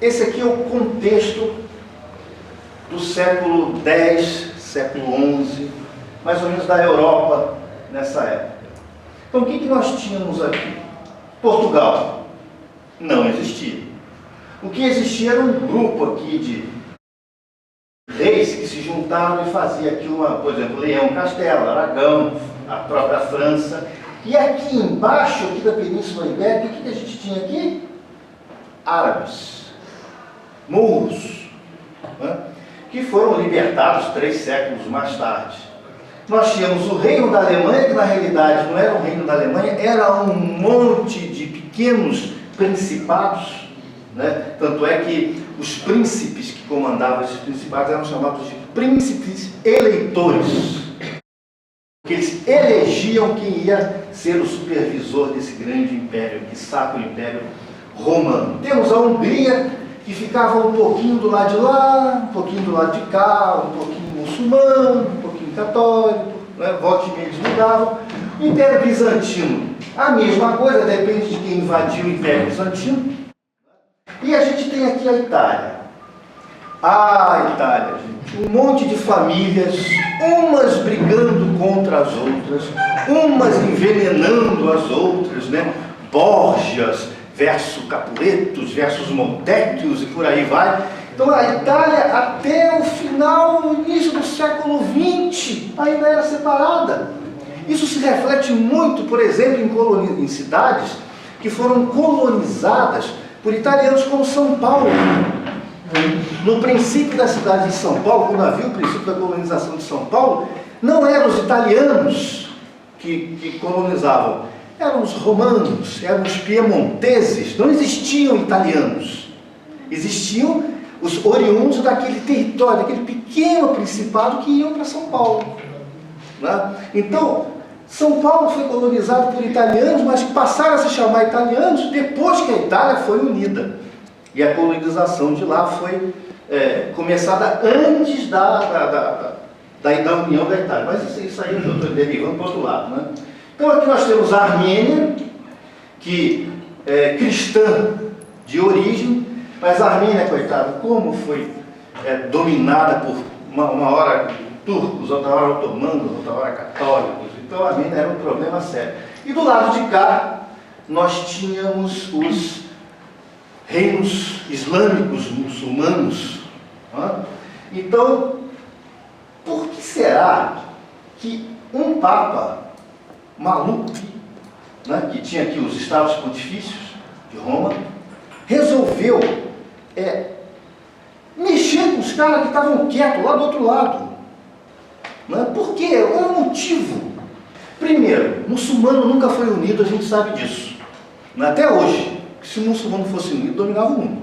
esse aqui é o contexto do século X, século XI, mais ou menos da Europa nessa época. Então o que nós tínhamos aqui? Portugal não existia. O que existia era um grupo aqui de reis que se juntaram e faziam aqui por exemplo, Leão, Castelo, Aragão, a própria França. E aqui embaixo, aqui da Península Ibérica, o que a gente tinha aqui? Árabes, mouros, né? Que foram libertados 3 séculos mais tarde. Nós tínhamos o reino da Alemanha, que na realidade não era o reino da Alemanha, era um monte de pequenos principados, né? Tanto é que os príncipes que comandavam esses principados eram chamados de príncipes eleitores, porque eles elegiam quem ia ser o supervisor desse grande império, que sacro império romano. Temos a Hungria, que ficava um pouquinho do lado de lá, um pouquinho do lado de cá, um pouquinho muçulmano, um pouquinho católico, né? Volta e meia eles mudavam. O Império Bizantino, a mesma coisa, depende de quem invadiu o Império Bizantino. E a gente tem aqui a Itália. A Itália, gente, um monte de famílias, umas brigando contra as outras, umas envenenando as outras, né? Borgias versus Capuletos versus Montecchios e por aí vai. Então a Itália até o final, o início do século XX, ainda era separada. Isso se reflete muito, por exemplo, em cidades que foram colonizadas por italianos, como São Paulo. No princípio da cidade de São Paulo, quando havia o princípio da colonização de São Paulo, não eram os italianos que colonizavam, eram os romanos, eram os piemonteses. Não existiam italianos, existiam os oriundos daquele território, daquele pequeno principado que iam para São Paulo, né? Então, São Paulo foi colonizado por italianos, mas passaram a se chamar italianos depois que a Itália foi unida. E a colonização de lá foi começada antes da união da Itália. Mas isso aí eu estou derivando para o outro lado, né? Então aqui nós temos a Armênia, que é cristã de origem, mas a Armênia, coitada, como foi dominada por uma hora turcos, outra hora otomanos, outra hora católicos. Então a Armênia era um problema sério. E do lado de cá, nós tínhamos os reinos islâmicos muçulmanos. Né? Então, por que será que um papa maluco, né, que tinha aqui os estados pontifícios de Roma, resolveu mexer com os caras que estavam quietos lá do outro lado? Né? Por quê? Qual é o motivo? Primeiro, muçulmano nunca foi unido, a gente sabe disso. Né? Até hoje, se o muçulmano fosse unido, dominava o mundo.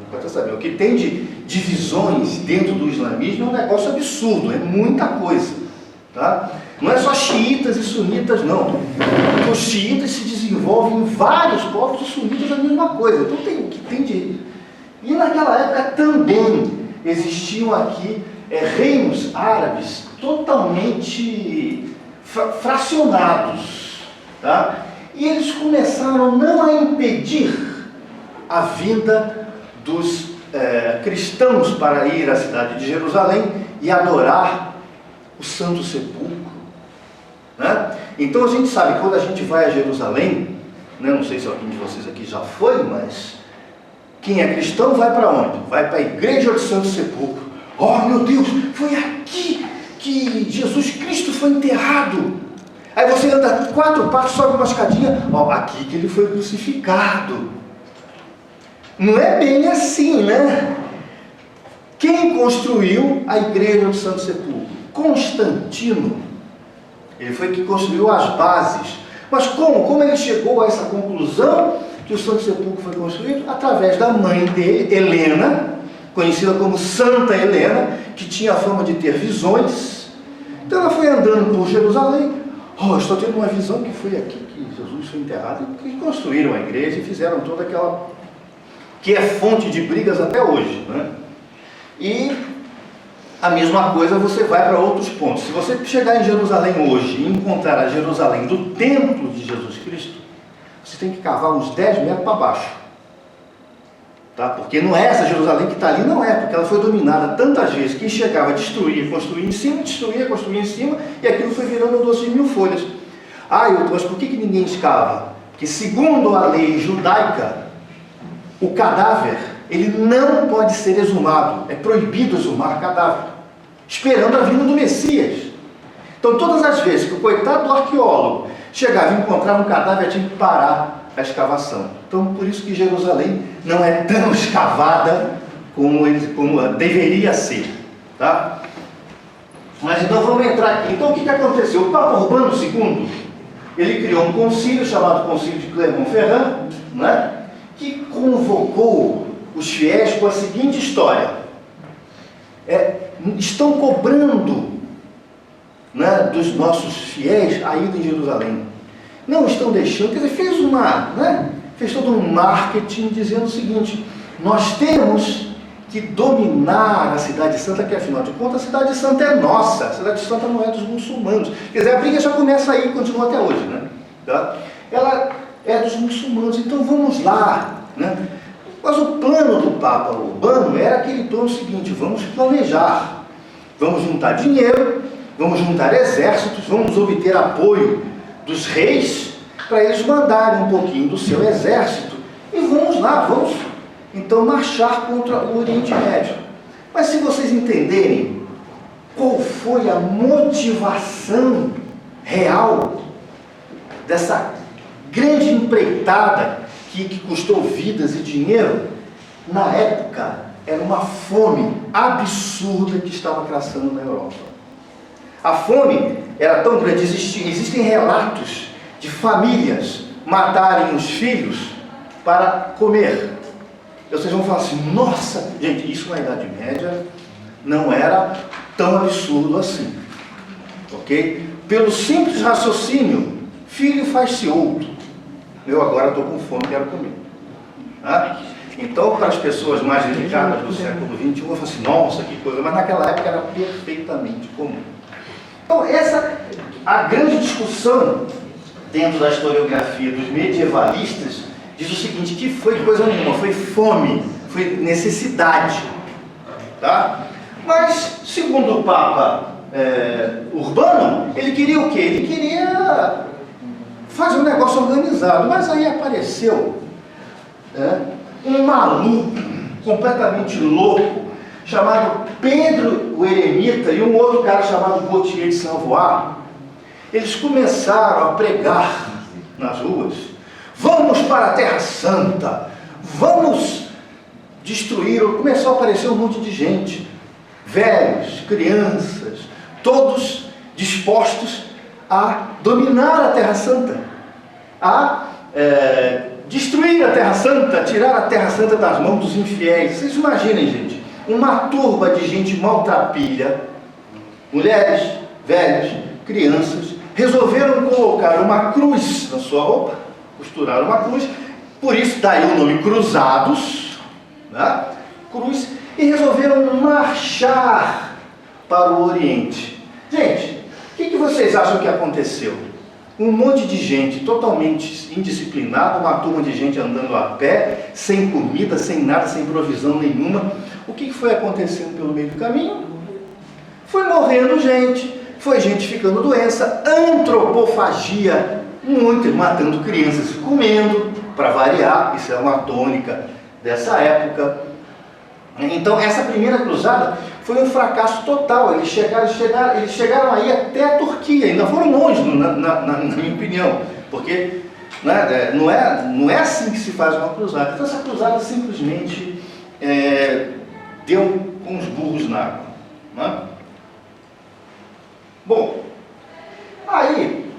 Pode saber. O que tem de divisões dentro do islamismo é um negócio absurdo, é muita coisa. Tá? Não é só xiitas e sunitas, não. Porque os xiitas se desenvolvem em vários povos, os sunitas é a mesma coisa. Então tem o que tem de... E naquela época também existiam aqui reinos árabes totalmente fracionados. Tá? E eles começaram não a impedir a vinda dos cristãos para ir à cidade de Jerusalém e adorar o Santo Sepulcro. Né? Então a gente sabe que quando a gente vai a Jerusalém, né, não sei se alguém de vocês aqui já foi, mas quem é cristão vai para onde? Vai para a igreja do Santo Sepulcro. Oh meu Deus, foi aqui que Jesus Cristo foi enterrado. Aí você anda 4 passos, sobe uma escadinha, ó, aqui que ele foi crucificado. Não é bem assim, né? Quem construiu a igreja do Santo Sepulcro? Constantino. Ele foi que construiu as bases. Mas como? Como ele chegou a essa conclusão que o Santo Sepulcro foi construído? Através da mãe dele, Helena, conhecida como Santa Helena, que tinha a fama de ter visões. Então ela foi andando por Jerusalém. Oh, estou tendo uma visão que foi aqui que Jesus foi enterrado. E construíram a igreja e fizeram toda aquela... que é fonte de brigas até hoje, né? E a mesma coisa você vai para outros pontos. Se você chegar em Jerusalém hoje e encontrar a Jerusalém do templo de Jesus Cristo, você tem que cavar uns 10 metros para baixo. Tá? Porque não é essa Jerusalém que está ali, não é, porque ela foi dominada tantas vezes que chegava a destruir, construir em cima, destruía, construir em cima, e aquilo foi virando um doce de mil folhas. Mas por que ninguém escava? Porque segundo a lei judaica, o cadáver, ele não pode ser exumado, é proibido exumar cadáver, esperando a vinda do Messias. Então todas as vezes que o coitado do arqueólogo chegava a encontrar um cadáver, tinha que parar a escavação. Então, por isso que Jerusalém não é tão escavada como deveria ser. Tá? Mas então vamos entrar aqui. Então o que aconteceu? O Papa Urbano II, ele criou um concílio chamado Concílio de Clermont-Ferrand, né? Que convocou os fiéis com a seguinte história. Estão cobrando, né, dos nossos fiéis a ida em Jerusalém. Não estão deixando, quer dizer, fez todo um marketing dizendo o seguinte: nós temos que dominar a Cidade Santa, que afinal de contas a Cidade Santa é nossa, a Cidade Santa não é dos muçulmanos. Quer dizer, a briga já começa aí e continua até hoje, né? Tá? Ela é dos muçulmanos, então vamos lá, né? Mas o plano do Papa Urbano era aquele plano seguinte: vamos planejar, vamos juntar dinheiro, vamos juntar exércitos, vamos obter apoio dos reis, para eles mandarem um pouquinho do seu exército, e vamos lá, vamos então marchar contra o Oriente Médio. Mas se vocês entenderem qual foi a motivação real dessa grande empreitada que custou vidas e dinheiro, na época era uma fome absurda que estava crescendo na Europa. A fome era tão grande, existem relatos de famílias matarem os filhos para comer. E vocês vão falar assim: nossa, gente, isso na Idade Média não era tão absurdo assim. Ok? Pelo simples raciocínio, filho faz-se outro. Eu agora estou com fome, quero comer. Tá? Então, para as pessoas mais delicadas do século XXI, vão falar assim: nossa, que coisa, mas naquela época era perfeitamente comum. Então, essa a grande discussão dentro da historiografia dos medievalistas diz o seguinte: que foi coisa nenhuma, foi fome, foi necessidade. Tá? Mas, segundo o Papa Urbano, ele queria o quê? Ele queria fazer um negócio organizado, mas aí apareceu um maluco, completamente louco, chamado Pedro o Eremita, e um outro cara chamado Gautier de Saint-Voix. Eles começaram a pregar nas ruas: vamos para a Terra Santa, vamos destruir. Começou a aparecer um monte de gente, velhos, crianças, todos dispostos a dominar a Terra Santa, a destruir a Terra Santa, tirar a Terra Santa das mãos dos infiéis. Vocês imaginem, gente, uma turba de gente maltrapilha, mulheres, velhos, crianças, resolveram colocar uma cruz na sua roupa, costuraram uma cruz, por isso daí o nome Cruzados, né? Cruz, e resolveram marchar para o Oriente. Gente, o que vocês acham que aconteceu? Um monte de gente totalmente indisciplinada, uma turma de gente andando a pé, sem comida, sem nada, sem provisão nenhuma. O que foi acontecendo pelo meio do caminho? Foi morrendo gente, foi gente ficando doença, antropofagia, muito, matando crianças e comendo, para variar, isso é uma tônica dessa época. Então essa primeira cruzada foi um fracasso total. Eles chegaram aí até a Turquia, ainda foram longe, na minha opinião, porque não é assim que se faz uma cruzada. Então essa cruzada simplesmente deu com os burros na água, né? Bom, aí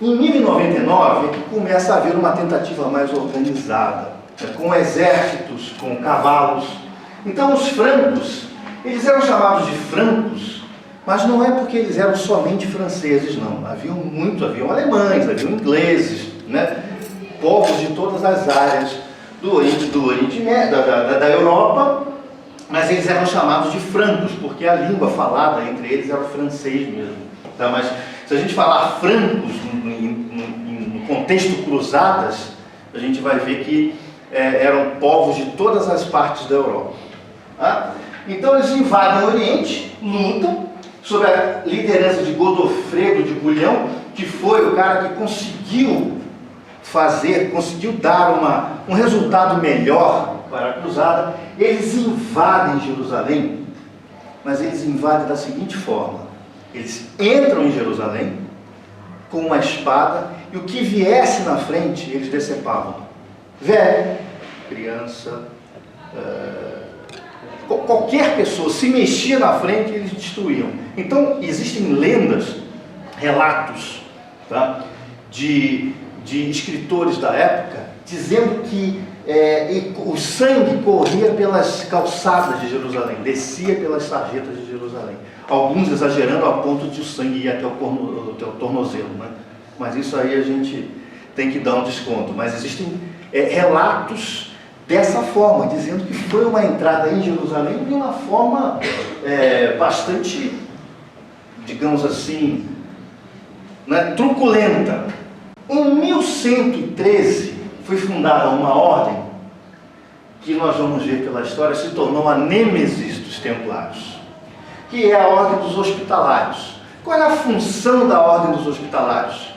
em 1099 é que começa a haver uma tentativa mais organizada, com exércitos, com cavalos. Então os francos, eles eram chamados de francos, mas não é porque eles eram somente franceses, não. Haviam alemães, haviam ingleses, né? Povos de todas as áreas do Oriente Médio, da Europa, mas eles eram chamados de francos, porque a língua falada entre eles era o francês mesmo. Tá? Mas se a gente falar francos no contexto cruzadas, a gente vai ver que eram povos de todas as partes da Europa. Tá? Então eles invadem o Oriente, lutam, sob a liderança de Godofredo de Bulhão, que foi o cara que conseguiu dar um resultado melhor para a cruzada. Eles invadem Jerusalém, mas eles invadem da seguinte forma: eles entram em Jerusalém com uma espada e o que viesse na frente eles decepavam. Velho, criança, qualquer pessoa se mexia na frente, eles destruíam. Então existem lendas, relatos, tá, de escritores da época dizendo que o sangue corria pelas calçadas de Jerusalém, descia pelas sarjetas de Jerusalém. Alguns exagerando a ponto de o sangue ir até o tornozelo, né? Mas isso aí a gente tem que dar um desconto. Mas existem relatos dessa forma, dizendo que foi uma entrada em Jerusalém de uma forma bastante, digamos assim, né, truculenta. Em 1113 foi fundada uma ordem que nós vamos ver pela história se tornou a nêmesis dos templários, que é a ordem dos hospitalários. Qual é a função da ordem dos hospitalários?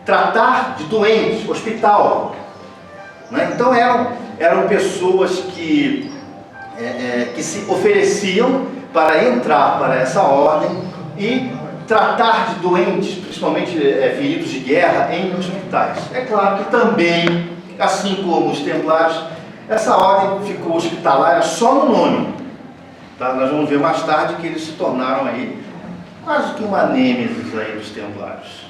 Tratar de doentes, hospital. Né? Então eram pessoas que se ofereciam para entrar para essa ordem e tratar de doentes, principalmente feridos de guerra, em hospitais. É claro que também, assim como os templários, essa ordem ficou hospitalária só no nome. Tá? Nós vamos ver mais tarde que eles se tornaram aí quase que uma nêmesis aí dos templários.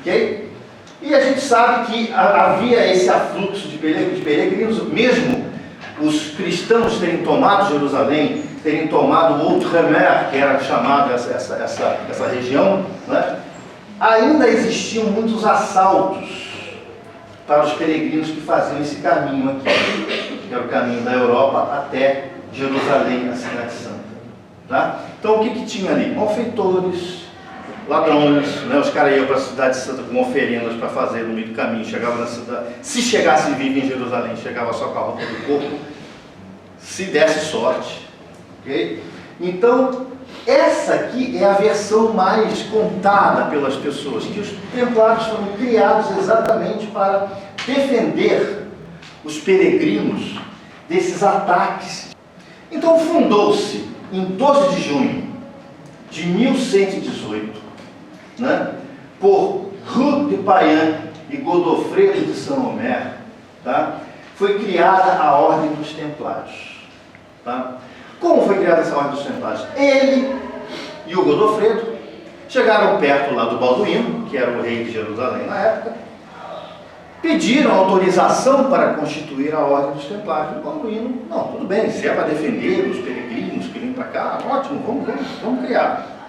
Ok? E a gente sabe que havia esse afluxo de peregrinos, mesmo os cristãos terem tomado Jerusalém, terem tomado Outremer, que era chamada essa região, né? Ainda existiam muitos assaltos para os peregrinos que faziam esse caminho aqui, que era o caminho da Europa até Jerusalém, a cidade santa. Tá? Então o que tinha ali? Malfeitores, ladrões, né? Os caras iam para a cidade santa com oferendas para fazer no meio do caminho, chegava na cidade, se chegasse vivo em Jerusalém, chegava só com a roupa do corpo, se desse sorte. Okay? Então, essa aqui é a versão mais contada pelas pessoas, que os templários foram criados exatamente para defender os peregrinos desses ataques. Então, fundou-se em 12 de junho de 1118, né, por Rui de Payan e Godofredo de Saint-Omer, tá? Foi criada a Ordem dos Templários. Tá? Como foi criada essa Ordem dos Templários? Ele e o Godofredo chegaram perto lá do Balduíno, que era o rei de Jerusalém na época, pediram autorização para constituir a Ordem dos Templários. O Balduíno, não, tudo bem, se é para defender os peregrinos que vêm para cá, ótimo, vamos criar.